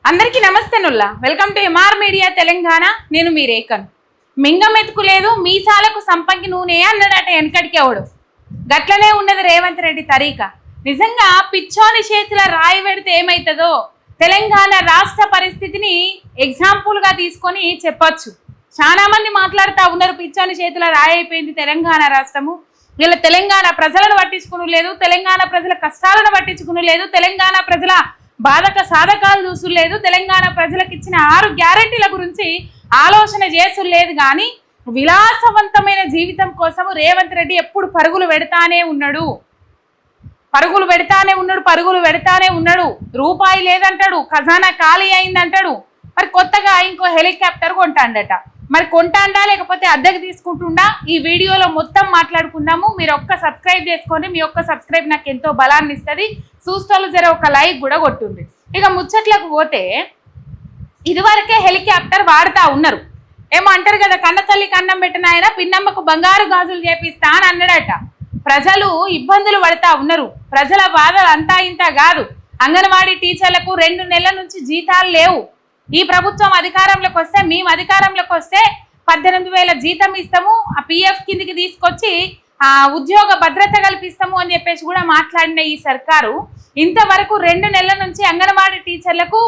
అందరికీ నమస్తేనుల్లా welcome to MR media Telangana. నేను మీ రేఖను. మింగం ఎత్తుకు లేదు మీసాలకు సంపంగి నూనె అన్నాడట వెనకడికి ఎవడు. గట్లనే ఉన్నది రేవంత్ రెడ్డి తరీక. నిజంగా పిచ్చోని చేతిలో రాయి పెడితే ఏమవుతుందో తెలంగాణ రాష్ట్ర పరిస్థితిని ఎగ్జాంపుల్గా తీసుకొని చెప్పొచ్చు. చాలా మంది మాట్లాడుతూ ఉన్నారు, పిచ్చోని చేతిలో రాయి అయిపోయింది తెలంగాణ రాష్ట్రము, వీళ్ళ తెలంగాణ ప్రజలను పట్టించుకుని లేదు, తెలంగాణ ప్రజల కష్టాలను పట్టించుకుని లేదు, తెలంగాణ ప్రజల బాధక సాధకాలు చూసులేదు, తెలంగాణ ప్రజలకు ఇచ్చిన 6 గ్యారెంటీల గురించి ఆలోచన చేసులేదు. కానీ విలాసవంతమైన జీవితం కోసము రేవంత్ రెడ్డి ఎప్పుడు పరుగులు పెడతానే ఉన్నాడు. రూపాయి లేదంటాడు, ఖజానా ఖాళీ అయిందంటాడు. మరి కొత్తగా ఇంకో హెలికాప్టర్ కొంటాడట. మరి కొంటాండా లేకపోతే అద్దెకు తీసుకుంటుండా? ఈ వీడియోలో మొత్తం మాట్లాడుకుందాము. మీరు ఒక్క సబ్స్క్రైబ్ చేసుకోండి. మీ ఒక్క సబ్స్క్రైబ్ నాకు ఎంతో బలాన్ని ఇస్తుంది. చూస్తోళ్ళు జర ఒక లైక్ కూడా కొట్టుంది. ఇక ముచ్చట్లకు పోతే ఇదివరకే హెలికాప్టర్ వాడుతూ ఉన్నారు. ఏమో అంటారు కదా, కన్నతల్లి కన్నం పెట్టిన ఆయన పిన్నమ్మకు బంగారు గాజులు చేపిస్తా అని అన్నాడట. ప్రజలు ఇబ్బందులు పడతా ఉన్నారు. ప్రజల బాధలు అంతా ఇంత కాదు. అంగన్వాడీ టీచర్లకు 2 నెలల నుంచి జీతాలు లేవు. ఈ ప్రభుత్వం అధికారంలోకి వస్తే, మేము అధికారంలోకి వస్తే 18,000 జీతం ఇస్తాము, ఆ పిఎఫ్ కిందికి తీసుకొచ్చి ఆ ఉద్యోగ భద్రత కల్పిస్తాము అని చెప్పేసి కూడా మాట్లాడిన ఈ సర్కారు ఇంతవరకు 2 నెలల నుంచి అంగన్వాడీ టీచర్లకు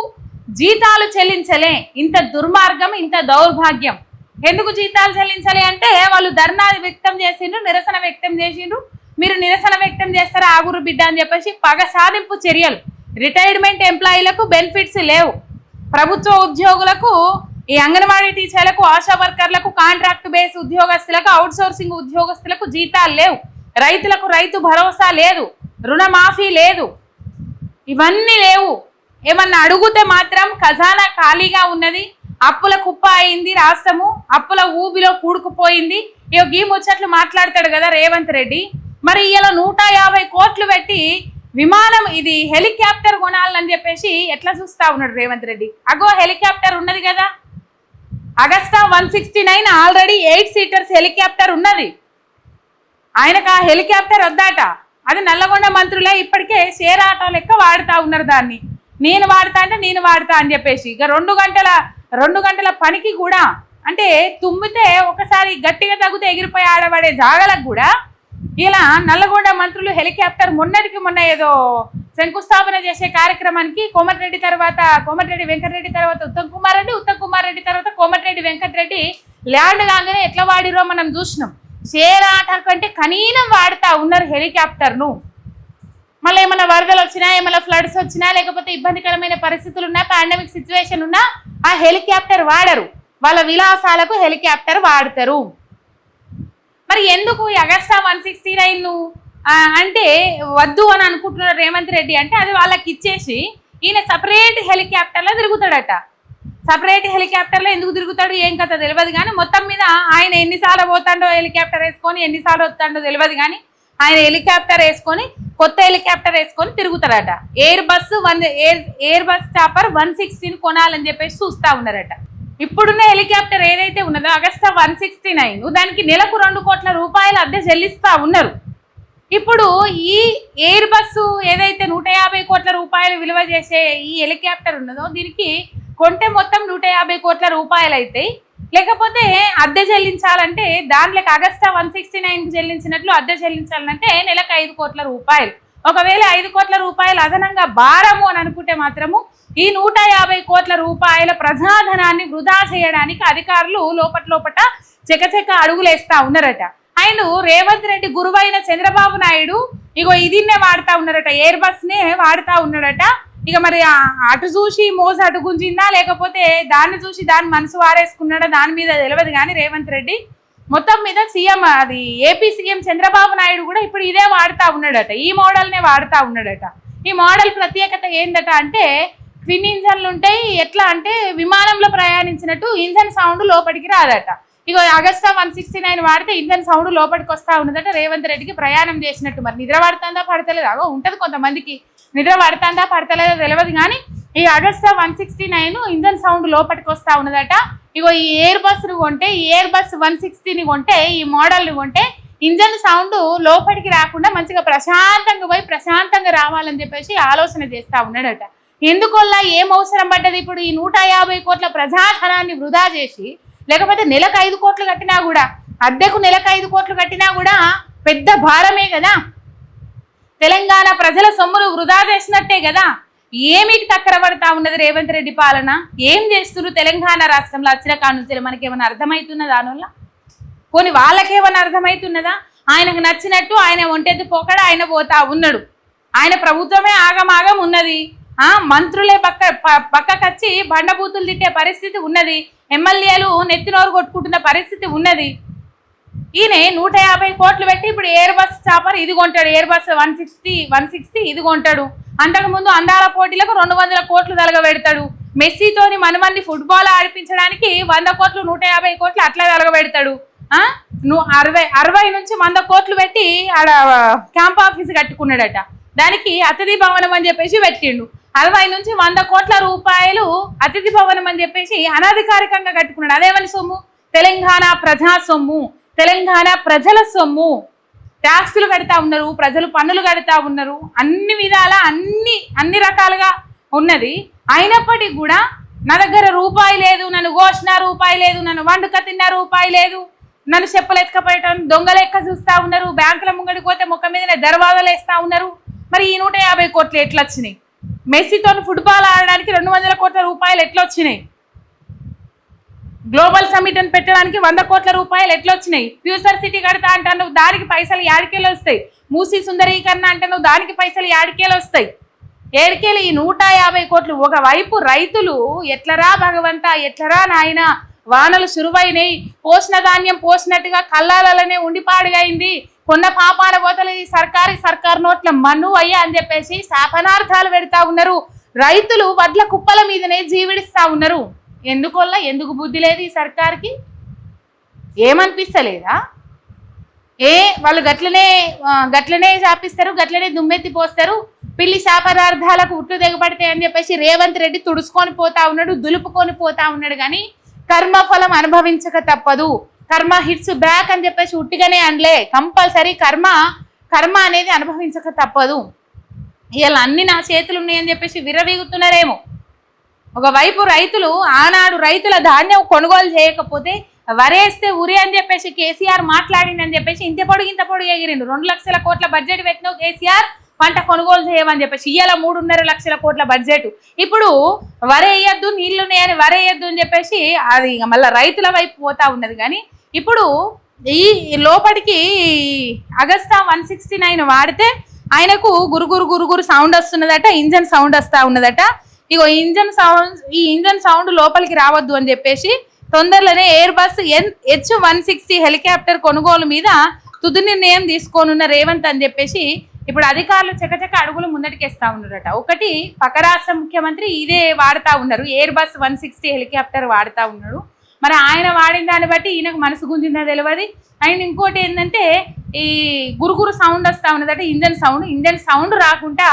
జీతాలు చెల్లించలే. ఇంత దుర్మార్గం, ఇంత దౌర్భాగ్యం. ఎందుకు జీతాలు చెల్లించలే అంటే వాళ్ళు ధర్నా వ్యక్తం చేసిండ్రు, నిరసన వ్యక్తం చేసిండ్రు. మీరు నిరసన వ్యక్తం చేస్తారా ఆగురు బిడ్డ అని చెప్పేసి పగ సాధింపు చర్యలు. రిటైర్మెంట్ ఎంప్లాయీలకు బెనిఫిట్స్ లేవు. ప్రభుత్వ ఉద్యోగులకు, ఈ అంగన్వాడీ టీచర్లకు, ఆశా వర్కర్లకు, కాంట్రాక్ట్ బేస్ ఉద్యోగస్తులకు, అవుట్ సోర్సింగ్ ఉద్యోగస్తులకు జీతాలు లేవు. రైతులకు రైతు భరోసా లేదు, రుణమాఫీ లేదు, ఇవన్నీ లేవు. ఏమన్నా అడుగుతే మాత్రం ఖజానా ఖాళీగా ఉన్నది, అప్పుల కుప్ప అయింది రాష్ట్రము, అప్పుల ఊబిలో కూడుకుపోయింది. ఈ ముచ్చట్లు మాట్లాడతాడు కదా రేవంత్ రెడ్డి. మరి ఇలా 150 కోట్లు పెట్టి విమానం, ఇది హెలికాప్టర్ కొనాలని చెప్పేసి ఎట్లా చూస్తా ఉన్నాడు రేవంత్ రెడ్డి. అగో హెలికాప్టర్ ఉన్నది కదా, అగస్టా 169 ఆల్రెడీ 8 సీటర్స్ హెలికాప్టర్ ఉన్నది. ఆయనకు ఆ హెలికాప్టర్ వద్దాట. అది నల్లగొండ మంత్రులే ఇప్పటికే షేర్ ఆటో లెక్క వాడుతూ ఉన్నారు దాన్ని. నేను వాడతా అని చెప్పేసి ఇక 2 గంటల పనికి కూడా, అంటే తుమ్మితే ఒకసారి గట్టిగా తగ్గితే ఎగిరిపోయి ఆడబడే జాగలకు కూడా ఇలా నల్లగొండ మంత్రులు హెలికాప్టర్ మొన్న ఏదో శంకుస్థాపన చేసే కార్యక్రమానికి కోమటిరెడ్డి వెంకటరెడ్డి తర్వాత ఉత్తమ్ కుమార్ రెడ్డి తర్వాత కోమటిరెడ్డి వెంకటరెడ్డి ల్యాండ్ కాగానే ఎట్లా వాడిరో మనం చూసినాం. షేర్ ఆట కంటే కనీనం వాడుతూ ఉన్నారు హెలికాప్టర్ను. మళ్ళీ ఏమైనా వరదలు వచ్చినా, ఏమైనా ఫ్లడ్స్ వచ్చినా, లేకపోతే ఇబ్బందికరమైన పరిస్థితులు ఉన్నా, పాండమిక్ సిచ్యువేషన్ ఉన్నా ఆ హెలికాప్టర్ వాడరు. వాళ్ళ విలాసాలకు హెలికాప్టర్ వాడతారు. మరి ఎందుకు అగస్టా 169 అంటే వద్దు అని అనుకుంటున్నారు రేవంత్ రెడ్డి అంటే, అది వాళ్ళకి ఇచ్చేసి ఈయన సపరేట్ హెలికాప్టర్లో తిరుగుతాడట. సపరేట్ హెలికాప్టర్లో ఎందుకు తిరుగుతాడు ఏం కథ తెలియదు. కానీ మొత్తం మీద ఆయన ఎన్నిసార్లు పోతాడో హెలికాప్టర్ వేసుకొని, ఎన్నిసార్లు వస్తాడో తెలియదు. కానీ ఆయన హెలికాప్టర్ వేసుకొని, కొత్త హెలికాప్టర్ వేసుకొని తిరుగుతాడట. ఎయిర్ బస్ చాపర్ 116 కొనాలని చెప్పేసి చూస్తూ ఉన్నారట. ఇప్పుడున్న హెలికాప్టర్ ఏదైతే ఉన్నదో అగస్టా 169, దానికి నెలకు 2 కోట్ల రూపాయలు అద్దె చెల్లిస్తూ ఉన్నారు. ఇప్పుడు ఈ ఎయిర్ బస్సు ఏదైతే 150 కోట్ల రూపాయలు విలువ చేసే ఈ హెలికాప్టర్ ఉన్నదో దీనికి కొంటే మొత్తం 150 కోట్ల రూపాయలు అవుతాయి. లేకపోతే అద్దె చెల్లించాలంటే దాంట్లోకి అగస్టా 169కి చెల్లించినట్లు అద్దె చెల్లించాలంటే నెలకు 5 కోట్ల రూపాయలు. ఒకవేళ 5 కోట్ల రూపాయలు అదనంగా భారము అని అనుకుంటే మాత్రము ఈ 150 కోట్ల రూపాయల ప్రజాధనాన్ని వృధా చేయడానికి అధికారులు లోపట చెకచెక అడుగులేస్తా ఉన్నారట. ఆయన రేవంత్ రెడ్డి గురువైన చంద్రబాబు నాయుడు ఇగో ఇదిన్నే వాడుతూ ఉన్నారట, ఎయిర్ బస్నే వాడుతూ ఉన్నాడట. ఇక మరి అటు చూసి మోస అటు గుంజిందా, లేకపోతే దాన్ని చూసి దాన్ని మనసు వారేసుకున్నాడా దాని మీద తెలియదు. కానీ రేవంత్ రెడ్డి మొత్తం మీద ఏపీ సీఎం చంద్రబాబు నాయుడు కూడా ఇప్పుడు ఇదే వాడుతూ ఉన్నాడట, ఈ మోడల్నే వాడుతూ ఉన్నాడట. ఈ మోడల్ ప్రత్యేకత ఏందట అంటే ట్విన్ ఇంజన్లు ఉంటాయి. ఎట్లా అంటే విమానంలో ప్రయాణించినట్టు ఇంజన్ సౌండ్ లోపలికి రాదట. ఇగో అగస్టా 169 వాడితే ఇంజన్ సౌండ్ లోపలికి వస్తూ ఉన్నదట. రేవంత్ రెడ్డికి ప్రయాణం చేసినట్టు. మరి నిద్ర పడుతుందా పడతలేదు, అగో ఉంటుంది కొంతమందికి నిద్ర పడుతుందా పడతలేదో తెలియదు. కానీ ఈ అగస్టా 169 ఇంజన్ సౌండ్ లోపలికి వస్తూ ఉన్నదట. ఇగో ఈ ఎయిర్ బస్ను కొంటే, ఈ ఎయిర్ బస్ 160ని కొంటే, ఈ మోడల్ని కొంటే ఇంజన్ సౌండ్ లోపలికి రాకుండా మంచిగా ప్రశాంతంగా పోయి ప్రశాంతంగా రావాలని చెప్పేసి ఆలోచన చేస్తూ ఉన్నాడట. ఎందుకొల్ల ఏం అవసరం పడ్డది ఇప్పుడు ఈ 150 కోట్ల ప్రజాధనాన్ని వృధా చేసి? లేకపోతే నెలకు 5 కోట్లు కట్టినా కూడా, అద్దెకు నెలకు 5 కోట్లు కట్టినా కూడా పెద్ద భారమే కదా. తెలంగాణ ప్రజల సొమ్మును వృధా చేసినట్టే కదా. ఏమికి టక్కర పడతా ఉన్నది రేవంత్ రెడ్డి పాలన? ఏం చేస్తున్నారు తెలంగాణ రాష్ట్రంలో వచ్చిన కానుంచి? మనకేమైనా అర్థమవుతున్నదా? దానివల్ల పోనీ వాళ్ళకేమైనా అర్థమవుతున్నదా? ఆయనకు నచ్చినట్టు ఆయన ఒంటెత్తి పోకడ ఆయన పోతా ఉన్నాడు. ఆయన ప్రభుత్వమే ఆగమాగం ఉన్నది. మంత్రులే పక్కకొచ్చి బండబూతులు తిట్టే పరిస్థితి ఉన్నది. ఎమ్మెల్యేలు నెత్తినోరు కొట్టుకుంటున్న పరిస్థితి ఉన్నది. ఈయన 150 కోట్లు పెట్టి ఇప్పుడు ఎయిర్ బస్ చాపర్ ఇది కొంటాడు. ఎయిర్ బస్ 160 ఇది కొంటాడు. అంతకుముందు అందాల పోటీలకు 200 కోట్లు తలగబెడతాడు. మెస్సీతోని మనమన్ని ఫుట్బాల్ ఆడిపించడానికి 100 కోట్లు 150 కోట్లు అట్లా తలగబెడతాడు. 60 నుంచి 100 కోట్లు పెట్టి ఆడ క్యాంప్ ఆఫీస్ కట్టుకున్నాడట. దానికి అతిథి భవనం అని చెప్పేసి పెట్టిండు. 60 నుంచి 100 కోట్ల రూపాయలు అతిథి భవనం అని చెప్పేసి అనధికారికంగా కట్టుకున్నాడు. అదేమని సొమ్ము? తెలంగాణ ప్రజా సొమ్ము, తెలంగాణ ప్రజల సొమ్ము. ట్యాక్సులు కడతా ఉన్నారు, ప్రజలు పన్నులు కడతా ఉన్నారు, అన్ని విధాల అన్ని రకాలుగా ఉన్నది. అయినప్పటికీ కూడా నా దగ్గర రూపాయి లేదు, నన్ను కోసిన రూపాయి లేదు, నన్ను వండుక తిన్న రూపాయి లేదు, నన్ను చెప్పులు ఎత్తుకపోయటం దొంగ లెక్క చూస్తూ ఉన్నారు. బ్యాంకుల ముంగడికి పోతే ముఖం మీద దర్వాజాలు వేస్తూ ఉన్నారు. మరి ఈ 150 కోట్లు ఎట్లా వచ్చినాయి? మెస్సీతో ఫుట్బాల్ ఆడడానికి 200 కోట్ల రూపాయలు ఎట్లా వచ్చినాయి? గ్లోబల్ సమిట్ అని పెట్టడానికి 100 కోట్ల రూపాయలు ఎట్లా వచ్చినాయి? ఫ్యూచర్ సిటీ కడతా అంటాను, దానికి పైసలు ఏడికేలు వస్తాయి. మూసీ సుందరీకరణ అంటాను, దానికి పైసలు ఏడికేలు వస్తాయి. ఏడికేలు ఈ 150 కోట్లు. ఒకవైపు రైతులు ఎట్లరా భగవంతా, ఎట్లరా నాయన, వానలు సురువైనాయి, పోసిన ధాన్యం పోసినట్టుగా కల్లాలనే ఉండిపాడుగైంది, కొన్న పాపాన పోతలు ఈ సర్కారు నోట్ల మన్ను అయ్యా అని చెప్పేసి శాపనార్థాలు పెడతా ఉన్నారు. రైతులు వడ్ల కుప్పల మీదనే జీవిడిస్తా ఉన్నారు. ఎందుకు బుద్ధి లేదు ఈ సర్కార్కి? ఏమనిపిస్తలేదా? వాళ్ళు గట్లనే చాపిస్తారు, గట్లనే దుమ్మెత్తి పోస్తారు. పిల్లి శాపనార్థాలకు ఉట్లు దిగబడతాయి అని చెప్పేసి రేవంత్ రెడ్డి తుడుచుకొని పోతా ఉన్నాడు, దులుపుకొని పోతా ఉన్నాడు. కానీ కర్మఫలం అనుభవించక తప్పదు. కర్మ హిట్స్ బ్యాక్ అని చెప్పేసి ఉట్టిగానే అనలే. కంపల్సరీ కర్మ అనేది అనుభవించక తప్పదు. ఇలా అన్ని నా చేతులు ఉన్నాయని చెప్పేసి విర్రవీగుతున్నారేమో. ఒకవైపు రైతులు ఆనాడు రైతుల ధాన్యం కొనుగోలు చేయకపోతే వరేస్తే ఉరి అని చెప్పేసి కేసీఆర్ మాట్లాడిందని చెప్పేసి ఇంత పొడుగు ఎగిరిండు. 2 లక్షల కోట్ల బడ్జెట్ పెట్టినావు కేసీఆర్, పంట కొనుగోలు చేయమని చెప్పేసి. ఇవాళ 3.5 లక్షల కోట్ల బడ్జెట్. ఇప్పుడు వరేయద్దు, నీళ్లున్నాయని వరేయద్దు అని చెప్పేసి అది మళ్ళీ రైతుల వైపు పోతా ఉన్నది. కానీ ఇప్పుడు ఈ లోపలికి అగస్టా 169 వాడితే ఆయనకు గురుగురు సౌండ్ వస్తున్నదట, ఇంజన్ సౌండ్ వస్తూ ఉన్నదట. ఇగో ఈ ఇంజన్ సౌండ్ లోపలికి రావద్దు అని చెప్పేసి తొందరలోనే ఎయిర్ బస్ H-160 హెలికాప్టర్ కొనుగోలు మీద తుది నిర్ణయం తీసుకోనున్న రేవంత్ అని చెప్పేసి ఇప్పుడు అధికారులు చకచక అడుగులు ముందటికేస్తా ఉన్నారట. ఒకటి పక్క రాష్ట్ర ముఖ్యమంత్రి ఇదే వాడుతూ ఉన్నారు, ఎయిర్ బస్ 160 హెలికాప్టర్ వాడుతూ ఉన్నాడు. మరి ఆయన వాడిన దాన్ని బట్టి ఈయనకు మనసు గుంజిందా తెలియదు. అండ్ ఇంకోటి ఏంటంటే ఈ గురుగురు సౌండ్ వస్తూ ఉన్నదట, ఇంజన్ సౌండ్ రాకుండా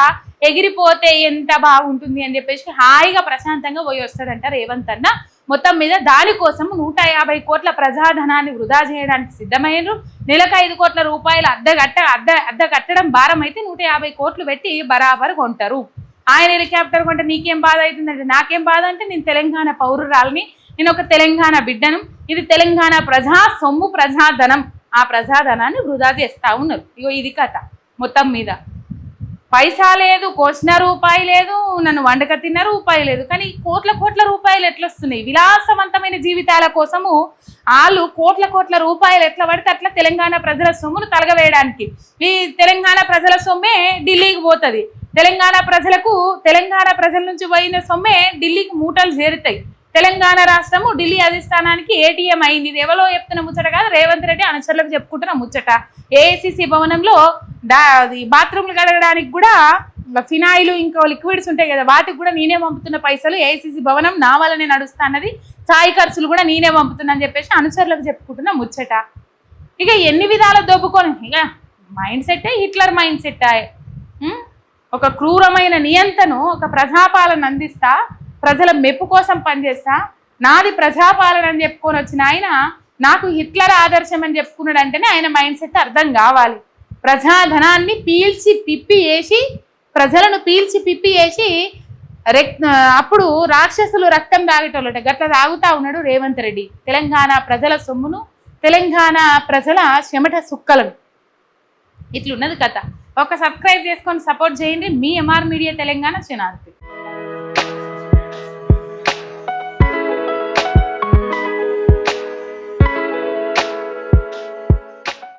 ఎగిరిపోతే ఎంత బాగుంటుంది అని చెప్పేసి హాయిగా ప్రశాంతంగా పోయి వస్తాడంట రేవంత్ అన్న. మొత్తం మీద దానికోసం 150 కోట్ల ప్రజాధనాన్ని వృధా చేయడానికి సిద్ధమైనరు. నెలకు 5 కోట్ల రూపాయలు అద్దె కట్టడం భారం అయితే 150 కోట్లు పెట్టి బరాబర్ కొంటారు. ఆయన హెలికాప్టర్ కొంటే నీకేం బాధ అవుతుందంటే, నాకేం బాధ అంటే నేను తెలంగాణ పౌరురాలని, నేను ఒక తెలంగాణ బిడ్డను. ఇది తెలంగాణ ప్రజా సొమ్ము, ప్రజాధనం. ఆ ప్రజాధనాన్ని వృధా చేస్తూ ఉన్నారు. ఇగో ఇది కథ. మొత్తం మీద పైసా లేదు, కోసిన రూపాయి లేదు, నన్ను వండక తిన్న రూపాయి లేదు. కానీ కోట్ల రూపాయలు ఎట్లా వస్తున్నాయి? విలాసవంతమైన జీవితాల కోసము వాళ్ళు కోట్ల రూపాయలు ఎట్లా పడితే అట్లా తెలంగాణ ప్రజల సొమ్మును తలగవేయడానికి. ఈ తెలంగాణ ప్రజల సొమ్మే ఢిల్లీకి పోతుంది. తెలంగాణ ప్రజల నుంచి పోయిన సొమ్మే ఢిల్లీకి మూటలు చేరుతాయి. తెలంగాణ రాష్ట్రము ఢిల్లీ అధిష్టానానికి ఏటీఎం అయింది. ఇది ఎవరో చెప్తున్న ముచ్చట కాదు, రేవంత్ రెడ్డి అనుచరులకు చెప్పుకుంటున్న ముచ్చట. ఏఐసిసి భవనంలో బాత్రూమ్లు కడగడానికి కూడా ఫినాయిల్ ఇంకా లిక్విడ్స్ ఉంటాయి కదా, వాటికి కూడా నేనే పంపుతున్న పైసలు. ఏఐసిసి భవనం నా వల్లనే నడుస్తా అన్నది. ఛాయ్ ఖర్చులు కూడా నేనే పంపుతున్నా అని చెప్పేసి అనుచరులకు చెప్పుకుంటున్న ముచ్చట. ఇక ఎన్ని విధాలు దొబ్బుకొని ఇక mind set Hitler mind set. ఒక క్రూరమైన నియంతను, ఒక ప్రజాపాలన అందిస్తా, ప్రజల మెప్పు కోసం పనిచేస్తా, నాది ప్రజాపాలన అని చెప్పుకొని వచ్చిన ఆయన నాకు హిట్లర్ ఆదర్శం అని చెప్పుకున్నాడు అంటేనే ఆయన మైండ్ సెట్ అర్థం కావాలి. ప్రజాధనాన్ని ప్రజలను పీల్చి పిప్పి వేసి అప్పుడు రాక్షసులు రక్తం తాగేటోళ్ళట, గట్లా తాగుతా ఉన్నాడు రేవంత్ రెడ్డి. తెలంగాణ ప్రజల సొమ్మును, తెలంగాణ ప్రజల చెమట సుక్కలను. ఇట్లున్నది కథ. ఒక సబ్స్క్రైబ్ చేసుకొని సపోర్ట్ చేయండి. మీ ఎంఆర్ మీడియా తెలంగాణ ఛానల్కి.